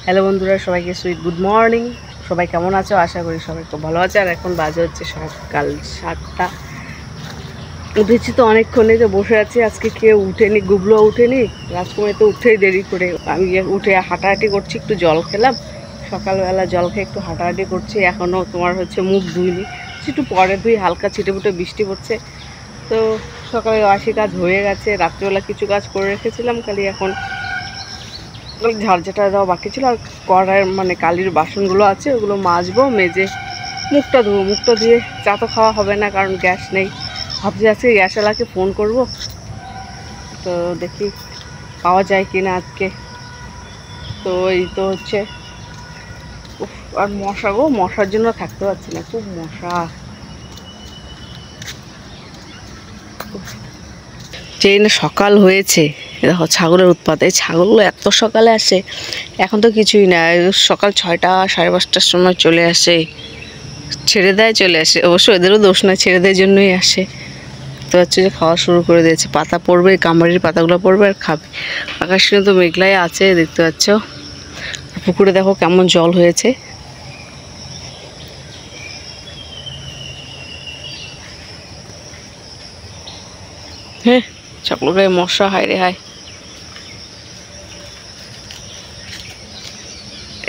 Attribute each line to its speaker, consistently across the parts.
Speaker 1: Hello বন্ধুরা, সবাইকে sweet good morning. সবাই কেমন আছো? আশা করি সবাই খুব ভালো আছে। আর এখন বাজে হচ্ছে সকাল 7টা। উঠেছি তো অনেকক্ষণে, তো বসে আছি। আজকে কেউ উঠেনি, গুবলো উঠেনি, রাজকুমারী তো উঠেই দেরি করে। আমি উঠে হাঁটাহাঁটি করছি, একটু জল খেলাম সকালবেলা, জল খেয়ে একটু হাঁটাহাঁটি করছি। এখনও তোমার হচ্ছে মুখ ধুইনি, একটু পরে ধুই, হালকা ছিটেফুটে বৃষ্টি পড়ছে। তো সকালে 80 কাজ হয়ে গেছে, রাত্রিবেলা কিছু কাজ করে রেখেছিলাম, খালি এখন ঝাড়ঝাটা দেওয়া বাকি ছিল। আর কড়াইয়ের মানে কালির বাসনগুলো আছে, ওগুলো মাজবো, মেজে মুখটা ধুবো। মুখটা দিয়ে চা তো খাওয়া হবে না, কারণ গ্যাস নেই। ভাবছি আজকে গ্যাসওয়ালাকে ফোন করব, তো দেখি পাওয়া যায় কি না আজকে। তো এই তো হচ্ছে, আর মশা গো, মশার জন্য থাকতে পারছি না, খুব মশা। যেই না সকাল হয়েছে, দেখো ছাগলের উৎপাত। এই ছাগলগুলো এত সকালে আসে, এখন তো কিছুই না, সকাল 6টা 5:30টার সময় চলে আসে, ছেড়ে দেয়, চলে আসে। অবশ্য এদেরও দোষ না, ছেড়ে দেওয়ার জন্যই আসে। তো হচ্ছে যে খাওয়া শুরু করে দিয়েছে, পাতা পড়বে, কামড়ির পাতাগুলো পড়বে আর খাবে। আকাশ কিন্তু মেঘলাই আছে, দেখতে পাচ্ছ। পুকুরে দেখো কেমন জল হয়েছে। হ্যাঁ, ছাগল গায়ে মশা, হায় রে হায়।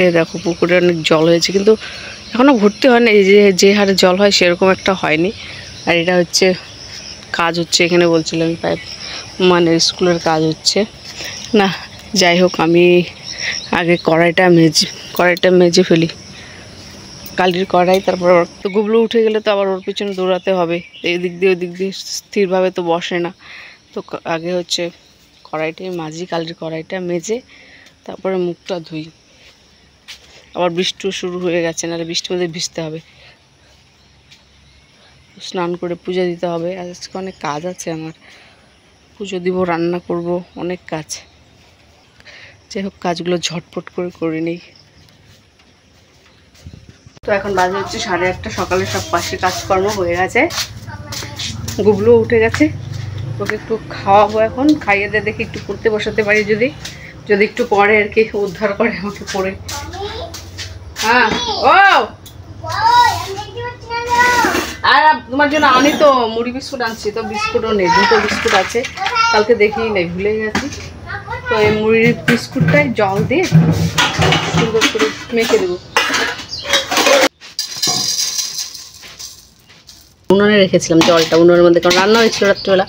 Speaker 1: এই দেখো পুকুরে অনেক জল হয়েছে, কিন্তু এখনো ভর্তি হয় না। এই যে হারে জল হয় সেরকম একটা হয়নি। আর এটা হচ্ছে কাজ হচ্ছে এখানে, বলছিলাম পাইপ মানে স্কুলের কাজ হচ্ছে না। যাই হোক, আমি আগে কড়াইটা মেজে ফেলি, কালির কড়াই। তারপর তো গুবলু উঠে গেলে তো আবার ওর পিছনে দৌড়াতে হবে, এই দিক দিয়ে ওই দিক দিয়ে স্থিরভাবে তো বসে না। তো আগে হচ্ছে কড়াইটাই মাজি, কালির কড়াইটা মেজে তারপরে মুখটা ধুই। আবার বৃষ্টিও শুরু হয়ে গেছে, নাহলে বৃষ্টির মধ্যে ভিজতে হবে। স্নান করে পূজা দিতে হবে। আজকে অনেক কাজ আছে আমার, পুজো দিব, রান্না করব, অনেক কাজ। যাই হোক, কাজগুলো ঝটপট করে নিই। তো এখন বাজে হচ্ছে 8:30, সকালে সব পাশে কাজকর্ম হয়ে গেছে। গুবলু উঠে গেছে, ওকে একটু খাওয়াবো এখন। খাইয়ে দিয়ে দেখি একটু পড়তে বসাতে পারি, যদি একটু পরে আর কি উদ্ধার করে আমাকে পড়ে। হ্যাঁ, ও আর তোমার জন্য আনি তো মুড়ি বিস্কুট আনছি, তো বিস্কুটও নেই, 2টো বিস্কুট আছে, কালকে দেখিই নেই, ভুলে গেছি। তো এই মুড়ির বিস্কুটটাই জল দিয়ে সুন্দর করে মেখে দেবো। উনুনে রেখেছিলাম জলটা, উনুনের মধ্যে, কারণ রান্না হয়েছিল রাত্রিবেলা।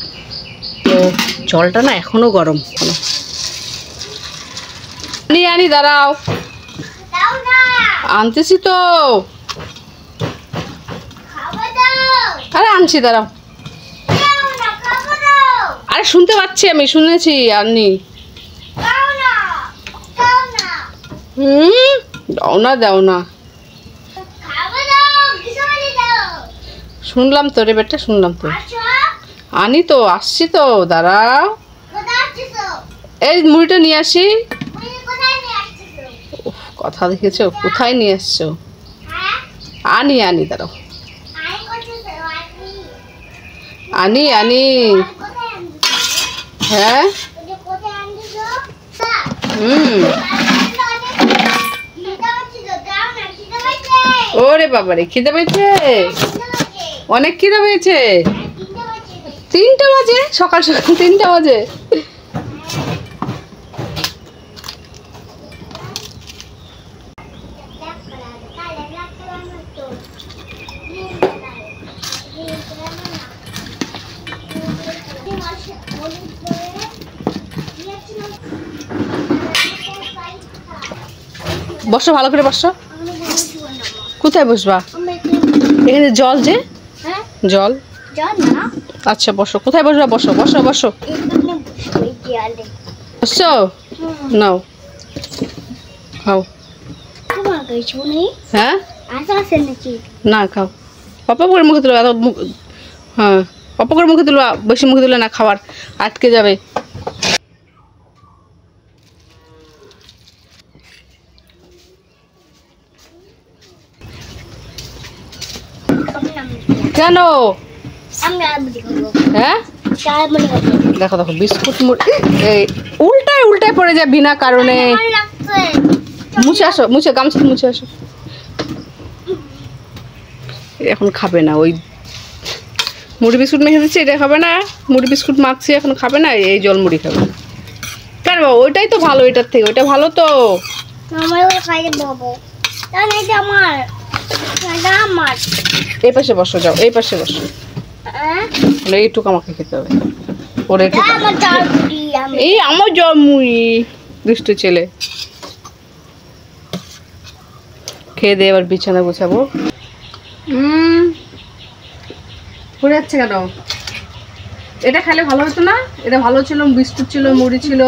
Speaker 1: তো জলটা না এখনো গরম। আনি দাঁড়াও, আনতেছি তো, আরে আনছি দাঁড়াও। আরে শুনতে পাচ্ছি, আমি শুনেছি, আনি। দাও না, শুনলাম তো রে বেটা, শুনলাম তো। আনি তো, আসছি তো, দাঁড়াও। এই মুড়িটা নিয়ে আসি। কথা দেখেছো, কোথায় নিয়ে আসছো? আনি দাঁড়াও, আনি। হ্যাঁ, ওরে বাবারে, খিদে পেয়েছে, অনেক খিদে পেয়েছে। 3টা বাজে, সকাল 3টা বাজে। বসো, ভালো করে বসো। কোথায় বসবা? এখানে জল, যে জল। আচ্ছা বসো, কোথায় বসবা? বসো। বসো, নাও, খাও। হ্যাঁ, না খাও। পাপা করে মুখে তুলো, হ্যাঁ পাপা করে মুখে তুলো, বেশি মুখে তুলে না, খাবার আটকে যাবে। কেন? হ্যাঁ, দেখো বিস্কুট উল্টায় পড়ে যায় বিনা কারণে। মুছে আসো, মুছে গামছা মুছে আসো। এখন খাবে না, ওই মুড়ি বিস্কুট মেখে দিচ্ছে, এটা খাবে না। মুড়ি বিস্কুট মাখছি, এখন খাবে না, এই জল মুড়ি খাবে। কেন বাবা, ওইটাই তো ভালো, এটার থেকে ওইটা ভালো তো। এই পাশে বসো, যাও এই পাশে বসো। এইটুকু আমাকে খেতে হবে। ওরে এই আমার জল মুড়ি, দুষ্টু ছেলে। খেয়ে দিয়ে এবার বিছানা গোছাবো। পড়ে যাচ্ছে কেন? এটা খেলে ভালো হতো না? এটা ভালো ছিল, বিস্কুট ছিল, মুড়ি ছিল,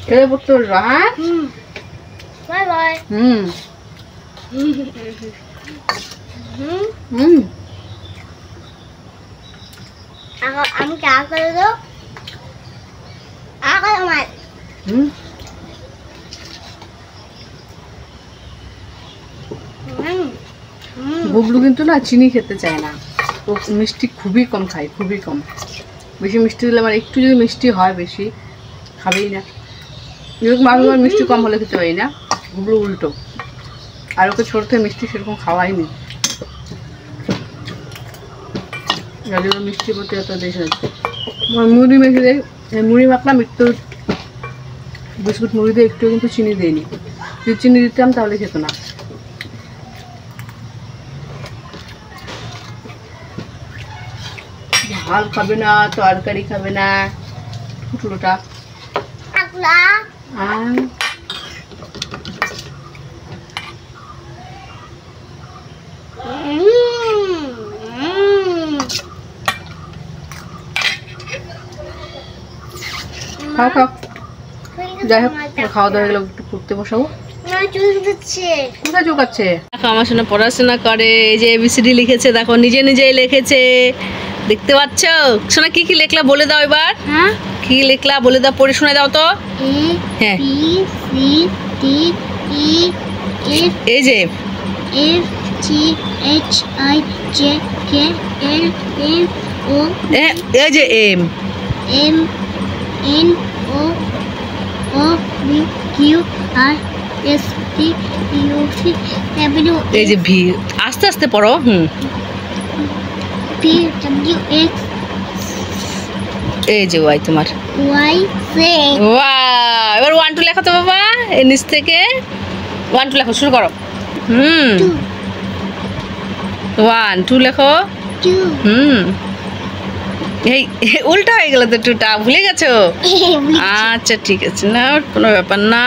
Speaker 1: খেয়ে পড়তে পারবো। হ্যাঁ,
Speaker 2: বাই বাই। আমি क्या कर दो आकर हमारे
Speaker 1: গুগলু কিন্তু না চিনি খেতে চায় না, ও মিষ্টি খুবই কম খায়, খুবই কম। বেশি মিষ্টি দিলে আমার একটু যদি মিষ্টি হয় বেশি খাবেই না। যেরকম আমি মিষ্টি কম হলে খেতে পারি না, গুগলু উল্টো। আর ওকে ছোট থেকে মিষ্টি সেরকম খাওয়াইনি, মিষ্টির প্রতি এত দেশ আছে। মুড়ি মেখে দেয়, মুড়ি মাখলাম একটু, বিস্কুট মুড়ি দিয়ে একটু কিন্তু চিনি দিইনি। যদি চিনি দিতাম তাহলে খেত না। ঝাল খাবে না, তরকারি খাবে না, ফুটলোটা। খাও খাও, যাই হোক খাওয়া দাওয়া গেলে একটু পড়তে বসাবো। কোথায় চোখাচ্ছে? দেখো আমার সামনে পড়াশোনা করে, এই যে এবিসিডি লিখেছে, দেখো নিজে নিজেই লিখেছে, দেখতে পাচ্ছ? শোনা কি কি লিখলা বলে দাও এবার। হ্যাঁ, কি লিখলা বলে দাও, পড়ে শোনা দাও তো। হ্যাঁ, এই যে এই যে এম এই যে ভি, আস্তে আস্তে পড়ো। এই যে ওয়াই, তোমার ওয়াই। এবার 1 2 লেখো তো বাবা, এই নিচ থেকে 1 2 লেখো, শুরু করো। 1 2 লেখো। এই উল্টা হয়ে গেল তো, টুটা ভুলে গেছো? আচ্ছা ঠিক আছে, না কোনো ব্যাপার না।